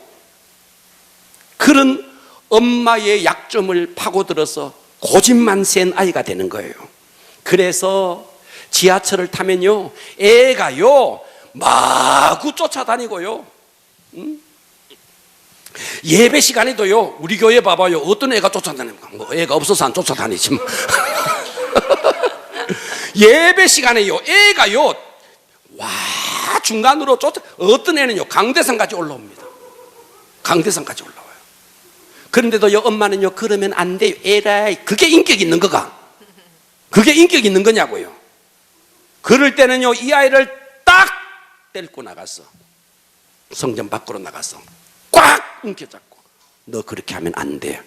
그런 엄마의 약점을 파고들어서 고집만 센 아이가 되는 거예요. 그래서 지하철을 타면요, 애가요 마구 쫓아다니고요. 예배 시간에도요, 우리 교회 봐봐요, 어떤 애가 쫓아다닙니까? 뭐 애가 없어서 안 쫓아다니지 뭐. 예배 시간에요, 애가요 와 중간으로 어떤 애는요 강대상까지 올라옵니다. 강대상까지 올라와요. 그런데도요, 엄마는요, 그러면 안 돼요. 에라이, 그게 인격 있는 거가? 그게 인격 있는 거냐고요. 그럴 때는요, 이 아이를 딱 떼고 나가서, 성전 밖으로 나가서 꽉 움켜잡고, 너 그렇게 하면 안 돼.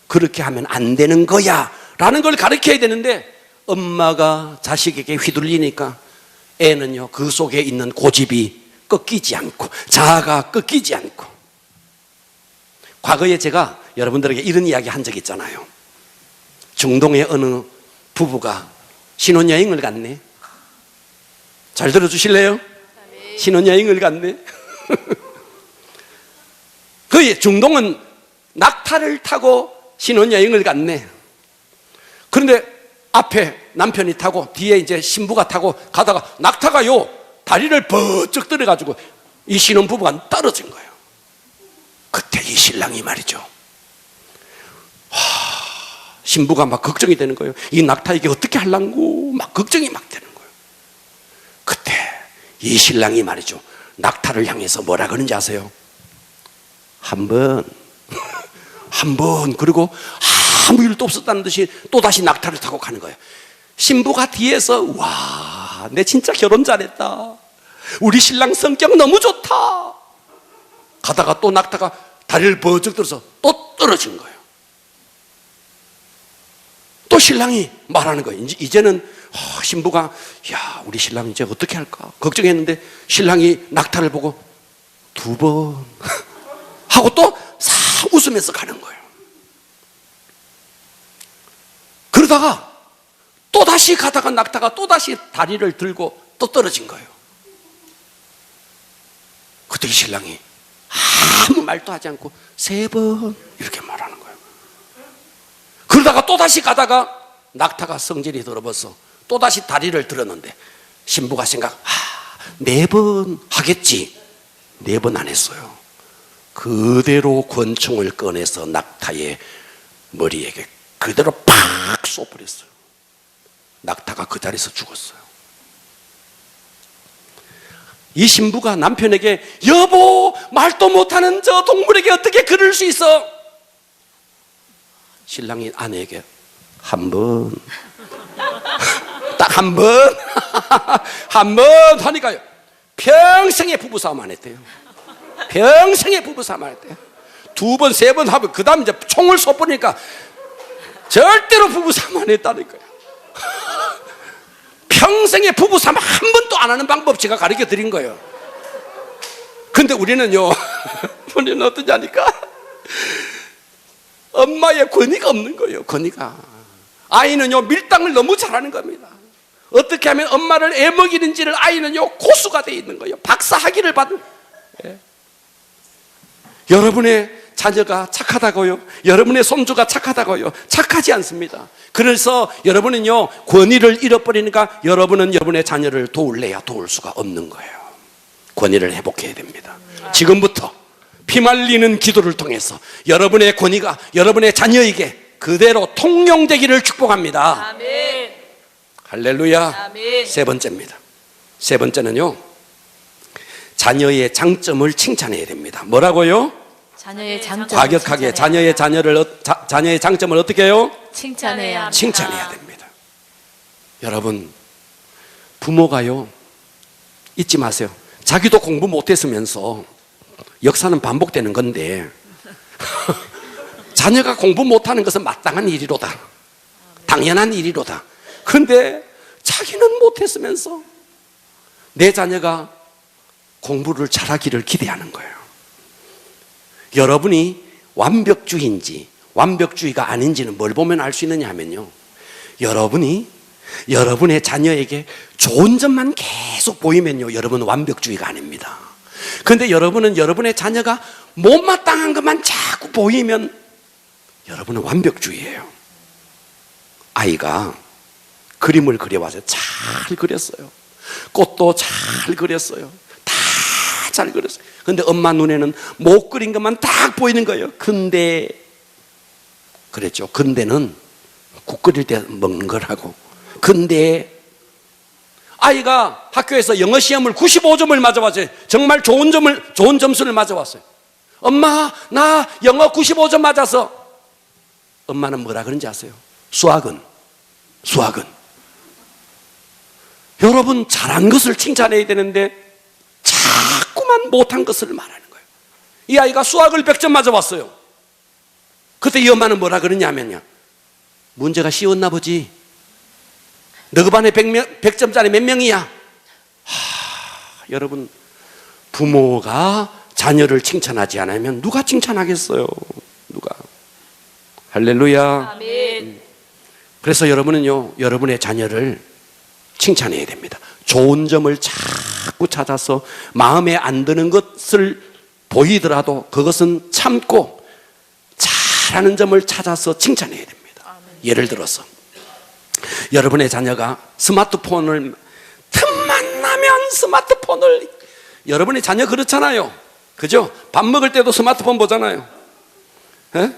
그렇게 하면 안 되는 거야. 라는 걸 가르쳐야 되는데, 엄마가 자식에게 휘둘리니까 애는요, 그 속에 있는 고집이 꺾이지 않고, 자아가 꺾이지 않고. 과거에 제가 여러분들에게 이런 이야기 한 적이 있잖아요. 중동의 어느 부부가 신혼여행을 갔네. 잘 들어주실래요? 신혼여행을 갔네. 그 중동은 낙타를 타고 신혼여행을 갔네. 그런데 앞에 남편이 타고 뒤에 이제 신부가 타고 가다가 낙타가요, 다리를 번쩍 들어가지고 이 신혼부부가 떨어진 거예요. 그때 이 신랑이 말이죠, 신부가 막 걱정이 되는 거예요. 이 낙타에게 어떻게 하려고 막 걱정이 막 되는 거예요. 그때 이 신랑이 말이죠, 낙타를 향해서 뭐라 그러는지 아세요? 한 번 그리고 아무 일도 없었다는 듯이 또다시 낙타를 타고 가는 거예요. 신부가 뒤에서 와 내 진짜 결혼 잘했다. 우리 신랑 성격 너무 좋다. 가다가 또 낙타가 다리를 버쩍 들어서 또 떨어진 거예요. 또 신랑이 말하는 거예요. 이제는 신부가 야, 우리 신랑 이제 어떻게 할까 걱정했는데 신랑이 낙타를 보고 2번 하고 또 싹 웃으면서 가는 거예요. 그러다가 또 다시 가다가 낙타가 또 다시 다리를 들고 또 떨어진 거예요. 그때 이 신랑이 아무 말도 하지 않고 3번 이렇게 말하는 거예요. 그러다가 또 다시 가다가 낙타가 성질이 들어버서 또 다시 다리를 들었는데 신부가 4번 하겠지. 4번 안 했어요. 그대로 권총을 꺼내서 낙타의 머리에게 그대로 팍 쏘버렸어요. 낙타가 그 자리에서 죽었어요. 이 신부가 남편에게 여보, 말도 못하는 저 동물에게 어떻게 그럴 수 있어? 신랑이 아내에게 1번 딱 1번 한 번 하니까요 평생의 부부싸움 안 했대요. 평생의 부부싸움 안 했대요. 2번, 3번 하면 그 다음 이제 총을 쏘버리니까 절대로 부부싸움 안 했다니까요. 평생의 부부싸움 한 번도 안 하는 방법 제가 가르쳐 드린 거예요. 근데 우리는요 우리는 어떠냐니까 엄마의 권위가 없는 거예요. 권위가. 아이는요 밀당을 너무 잘하는 겁니다. 어떻게 하면 엄마를 애먹이는지를 아이는요 고수가 되어 있는 거예요. 박사 학위를 받은. 예. 여러분의 자녀가 착하다고요? 여러분의 손주가 착하다고요? 착하지 않습니다. 그래서 여러분은요 권위를 잃어버리니까 여러분은 여러분의 자녀를 도울래야 도울 수가 없는 거예요. 권위를 회복해야 됩니다. 지금부터 피말리는 기도를 통해서 여러분의 권위가 여러분의 자녀에게 그대로 통용되기를 축복합니다. 아멘. 할렐루야. 아멘. 3번째입니다. 3번째는요 자녀의 장점을 칭찬해야 됩니다. 뭐라고요? 자녀의 장점. 과격하게 자녀의 장점을 어떻게 해요? 칭찬해야 합니다. 칭찬해야 됩니다. 여러분, 부모가요 잊지 마세요. 자기도 공부 못했으면서 역사는 반복되는 건데 자녀가 공부 못하는 것은 마땅한 일이로다. 당연한 일이로다. 그런데 자기는 못했으면서 내 자녀가 공부를 잘하기를 기대하는 거예요. 여러분이 완벽주의인지 완벽주의가 아닌지는 뭘 보면 알 수 있느냐 하면요 여러분이 여러분의 자녀에게 좋은 점만 계속 보이면요 여러분은 완벽주의가 아닙니다. 그런데 여러분은 여러분의 자녀가 못마땅한 것만 자꾸 보이면 여러분은 완벽주의예요. 아이가 그림을 그려와서 잘 그렸어요. 꽃도 잘 그렸어요. 다 잘 그렸어요. 근데 엄마 눈에는 못 그린 것만 딱 보이는 거예요. 근데 그랬죠. 근데는 국 끓일 때 먹는 거라고. 근데 아이가 학교에서 영어 시험을 95점을 맞아왔어요. 정말 좋은 점수를 맞아왔어요. 엄마, 나 영어 95점 맞아서. 엄마는 뭐라 그런지 아세요? 수학은 여러분 잘한 것을 칭찬해야 되는데 자꾸만 못한 것을 말하는 거예요. 이 아이가 수학을 100점 맞아왔어요. 그때 이 엄마는 뭐라 그러냐면요 문제가 쉬웠나 보지. 너 그 반에 100점짜리 몇 명이야? 여러분 부모가 자녀를 칭찬하지 않으면 누가 칭찬하겠어요? 누가? 할렐루야. 아멘. 그래서 여러분은요 여러분의 자녀를 칭찬해야 됩니다. 좋은 점을 자꾸 찾아서 마음에 안 드는 것을 보이더라도 그것은 참고 잘하는 점을 찾아서 칭찬해야 됩니다. 예를 들어서 여러분의 자녀가 스마트폰을 틈만 나면 스마트폰을 여러분의 자녀 그렇잖아요. 그죠? 밥 먹을 때도 스마트폰 보잖아요. 에?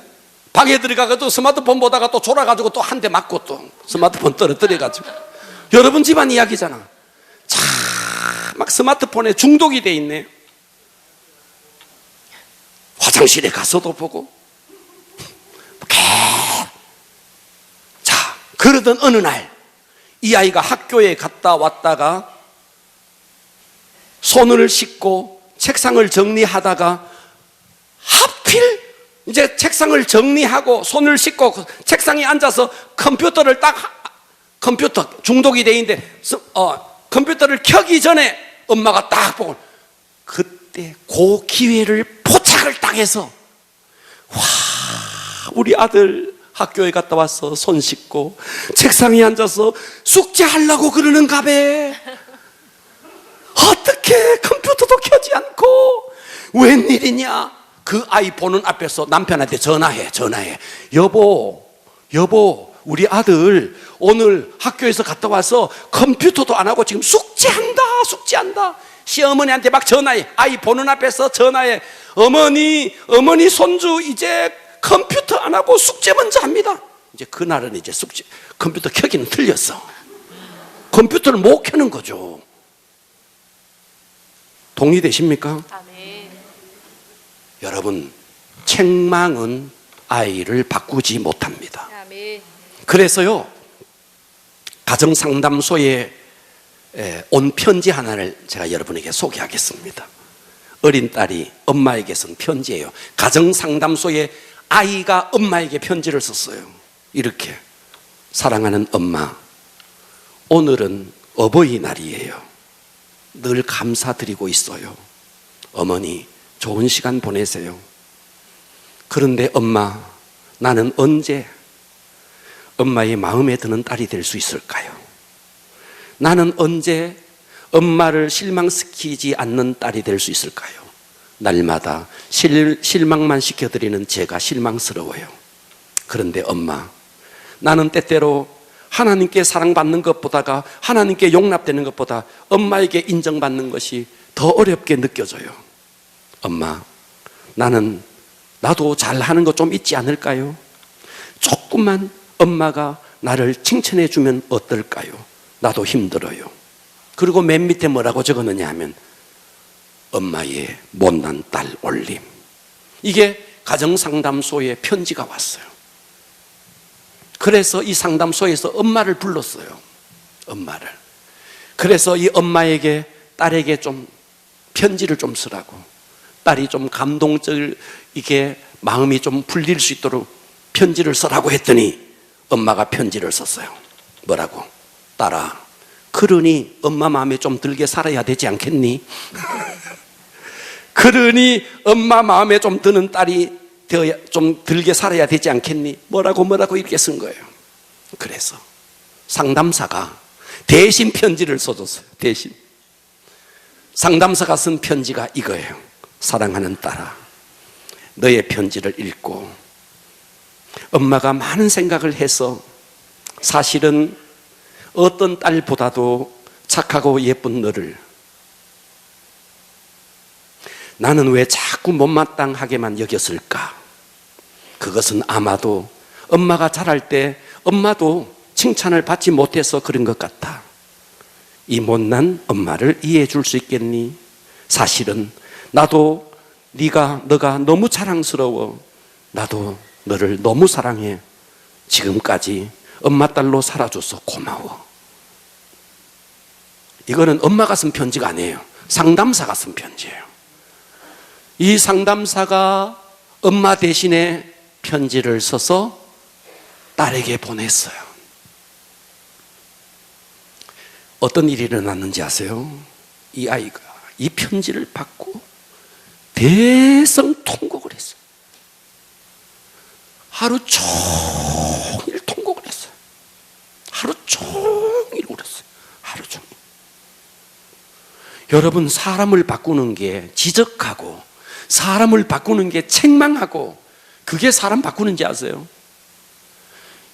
방에 들어가도 스마트폰 보다가 또 졸아가지고 또 한 대 맞고 또 스마트폰 떨어뜨려가지고 여러분 집안 이야기잖아. 참 막 스마트폰에 중독이 돼 있네. 화장실에 가서도 보고 자 그러던 어느 날 이 아이가 학교에 갔다 왔다가 손을 씻고 책상을 정리하다가 하필 이제 책상을 정리하고 손을 씻고 책상에 앉아서 컴퓨터 중독이 돼 있는데 컴퓨터를 켜기 전에 엄마가 딱 보고 그때 그 기회를 포착을 당해서 와, 우리 아들 학교에 갔다 와서 손 씻고 책상에 앉아서 숙제하려고 그러는가 봐. 어떻게 컴퓨터도 켜지 않고 웬일이냐. 그 아이 보는 앞에서 남편한테 전화해. 여보 우리 아들 오늘 학교에서 갔다 와서 컴퓨터도 안 하고 지금 숙제한다. 시어머니한테 막 전화해. 아이 보는 앞에서 전화해. 어머니 손주 이제 컴퓨터 안 하고 숙제 먼저 합니다. 이제 그날은 이제 컴퓨터 켜기는 틀렸어. 컴퓨터를 못 켜는 거죠. 동의되십니까? 아멘. 여러분, 책망은 아이를 바꾸지 못합니다. 아멘. 그래서요, 가정상담소에 온 편지 하나를 제가 여러분에게 소개하겠습니다. 어린 딸이 엄마에게 쓴 편지예요. 가정상담소에 아이가 엄마에게 편지를 썼어요. 이렇게. 사랑하는 엄마, 오늘은 어버이날이에요. 늘 감사드리고 있어요. 어머니, 좋은 시간 보내세요. 그런데 엄마, 나는 언제 엄마의 마음에 드는 딸이 될 수 있을까요? 나는 언제 엄마를 실망시키지 않는 딸이 될 수 있을까요? 날마다 실망만 시켜드리는 제가 실망스러워요. 그런데 엄마, 나는 때때로 하나님께 사랑받는 것보다가 하나님께 용납되는 것보다 엄마에게 인정받는 것이 더 어렵게 느껴져요. 엄마, 나도 잘하는 거 좀 있지 않을까요? 조금만 엄마가 나를 칭찬해 주면 어떨까요? 나도 힘들어요. 그리고 맨 밑에 뭐라고 적었느냐 하면 엄마의 못난 딸 올림. 이게 가정상담소에 편지가 왔어요. 그래서 이 상담소에서 엄마를 불렀어요. 엄마를. 그래서 이 엄마에게 딸에게 좀 편지를 좀 쓰라고, 딸이 좀 감동적이게 마음이 좀 풀릴 수 있도록 편지를 쓰라고 했더니 엄마가 편지를 썼어요. 뭐라고? 딸아, 그러니 엄마 마음에 좀 들게 살아야 되지 않겠니? 그러니 엄마 마음에 좀 드는 딸이 좀 들게 살아야 되지 않겠니? 뭐라고 이렇게 쓴 거예요. 그래서 상담사가 대신 편지를 써줬어요. 대신. 상담사가 쓴 편지가 이거예요. 사랑하는 딸아, 너의 편지를 읽고 엄마가 많은 생각을 해서 사실은 어떤 딸보다도 착하고 예쁜 너를 나는 왜 자꾸 못마땅하게만 여겼을까? 그것은 아마도 엄마가 자랄 때 엄마도 칭찬을 받지 못해서 그런 것 같아. 이 못난 엄마를 이해해 줄 수 있겠니? 사실은 나도 너가 너무 자랑스러워. 나도 너를 너무 사랑해. 지금까지 엄마 딸로 살아줘서 고마워. 이거는 엄마가 쓴 편지가 아니에요. 상담사가 쓴 편지예요. 이 상담사가 엄마 대신에 편지를 써서 딸에게 보냈어요. 어떤 일이 일어났는지 아세요? 이 아이가 이 편지를 받고 대성통곡을 했어요. 하루 종일 통곡을 했어요. 하루 종일 울었어요. 하루 종일. 여러분, 사람을 바꾸는 게 지적하고 사람을 바꾸는 게 책망하고 그게 사람 바꾸는지 아세요?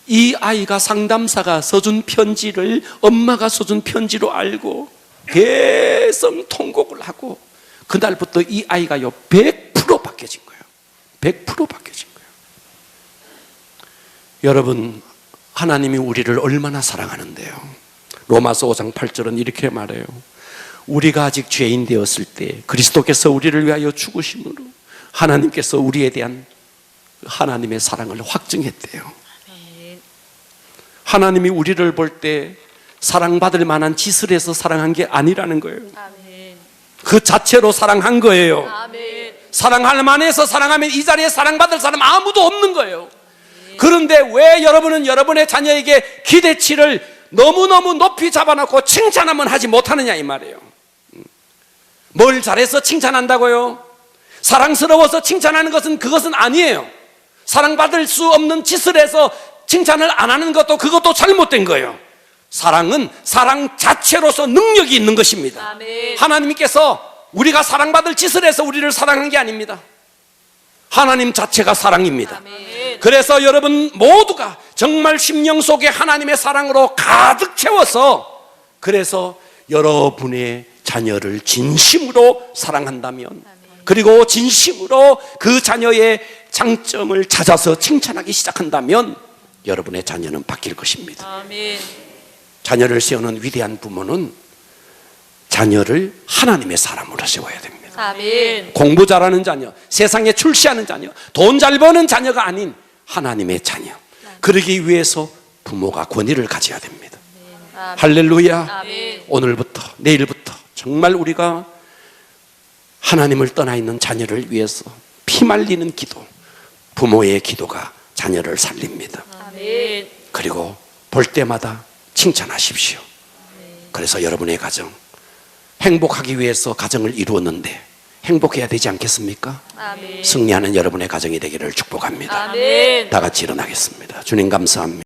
이 아이가 상담사가 써준 편지를 엄마가 써준 편지로 알고 대성통곡을 하고 그날부터 이 아이가요 100% 바뀌어진 거예요. 100% 바뀌어진 거예요. 여러분, 하나님이 우리를 얼마나 사랑하는데요. 로마서 5장 8절은 이렇게 말해요. 우리가 아직 죄인 되었을 때 그리스도께서 우리를 위하여 죽으심으로 하나님께서 우리에 대한 하나님의 사랑을 확증했대요. 하나님이 우리를 볼 때 사랑받을 만한 짓을 해서 사랑한 게 아니라는 거예요. 아멘. 그 자체로 사랑한 거예요. 아멘. 사랑할 만해서 사랑하면 이 자리에 사랑받을 사람 아무도 없는 거예요. 그런데 왜 여러분은 여러분의 자녀에게 기대치를 너무너무 높이 잡아놓고 칭찬하면 하지 못하느냐 이 말이에요. 뭘 잘해서 칭찬한다고요? 사랑스러워서 칭찬하는 것은 그것은 아니에요. 사랑받을 수 없는 짓을 해서 칭찬을 안 하는 것도 그것도 잘못된 거예요. 사랑은 사랑 자체로서 능력이 있는 것입니다. 아멘. 하나님께서 우리가 사랑받을 짓을 해서 우리를 사랑한 게 아닙니다. 하나님 자체가 사랑입니다. 아멘. 그래서 여러분 모두가 정말 심령 속에 하나님의 사랑으로 가득 채워서 그래서 여러분의 자녀를 진심으로 사랑한다면 그리고 진심으로 그 자녀의 장점을 찾아서 칭찬하기 시작한다면 여러분의 자녀는 바뀔 것입니다. 아멘. 자녀를 세우는 위대한 부모는 자녀를 하나님의 사람으로 세워야 됩니다. 아멘. 공부 잘하는 자녀, 세상에 출세하는 자녀, 돈 잘 버는 자녀가 아닌 하나님의 자녀. 그러기 위해서 부모가 권위를 가져야 됩니다. 아멘. 할렐루야. 아멘. 오늘부터 내일부터 정말 우리가 하나님을 떠나 있는 자녀를 위해서 피말리는 기도, 부모의 기도가 자녀를 살립니다. 아멘. 그리고 볼 때마다 칭찬하십시오. 그래서 여러분의 가정 행복하기 위해서 가정을 이루었는데 행복해야 되지 않겠습니까? 아멘. 승리하는 여러분의 가정이 되기를 축복합니다. 아멘. 다 같이 일어나겠습니다. 주님 감사합니다.